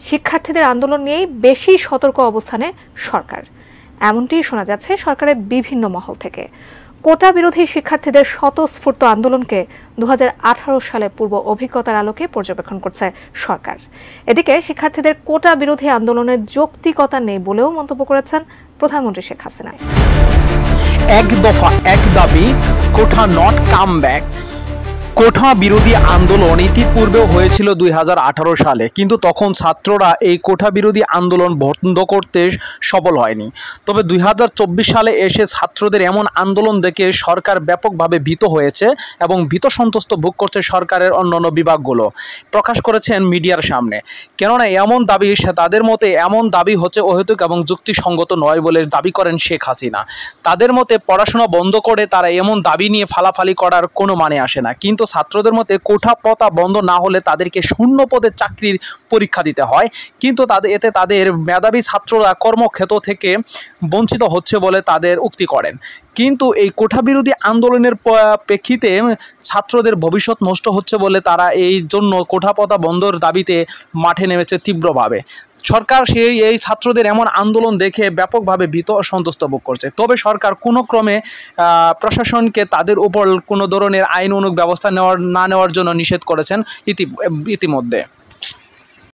শিক্ষার্থীদের আন্দোলন নিয়েই বেশি সতর্ক অবস্থানে সরকার, এমনটিই শোনা যাচ্ছে সরকারের বিভিন্ন মহল থেকে। কোটা বিরোধী শিক্ষার্থীদের স্বতঃস্ফূর্ত আন্দোলনকে 2018 সালের পূর্ব অভিজ্ঞতার আলোকে পর্যবেক্ষণ করছে সরকার। এদিকে শিক্ষার্থীদের কোটা বিরোধী আন্দোলনের যৌক্তিকতা নেই বলেও মন্তব্য করেছেন প্রধানমন্ত্রী শেখ হাসিনা। এক দফা এক দাবি, কোটা নট কাম ব্যাক। কোটা বিরোধী আন্দোলন ইতিপূর্বেও হয়েছিল 2018 সালে, কিন্তু তখন ছাত্ররা এই কোটা বিরোধী আন্দোলন বন্ধ করতে সফল হয়নি। তবে 2024 সালে এসে ছাত্রদের এমন আন্দোলন দেখে সরকার ব্যাপকভাবে ভীত হয়েছে এবং ভীত সন্ত্রস্ত ভোগ করছে সরকারের অন্যান্য বিভাগগুলো, প্রকাশ করেছেন মিডিয়ার সামনে। কেননা এমন দাবি, তাদের মতে এমন দাবি হচ্ছে অহেতুক এবং যুক্তিসঙ্গত নয় বলে দাবি করেন শেখ হাসিনা। তাদের মতে পড়াশোনা বন্ধ করে তারা এমন দাবি নিয়ে ফালাফালি করার কোনো মানে আসে না, কিন্তু ছাত্রদের মতে কোটা পতা বন্ধ না হলে তাদেরকে শূন্য পদে চাকরির পরীক্ষা দিতে হয়, কিন্তু এতে তাদের মেধাবী ছাত্ররা কর্মক্ষেত্র থেকে বঞ্চিত হচ্ছে বলে তাদের উক্তি করেন। কিন্তু এই কোটা বিরোধী আন্দোলনের প্রেক্ষিতে ছাত্রদের ভবিষ্যৎ নষ্ট হচ্ছে বলে তারা এই জন্য কোটা পতা বন্ধর দাবিতে মাঠে নেমেছে তীব্রভাবে। সরকার এই ছাত্রদের এমন আন্দোলন দেখে ব্যাপকভাবে ভীত সন্তুষ্ট ভোগ করছে। তবে সরকার কোনো ক্রমে প্রশাসনকে তাদের উপর কোনো ধরনের আইনানুগ ব্যবস্থা না নেওয়ার জন্য নিষেধ করেছেন ইতিমধ্যে।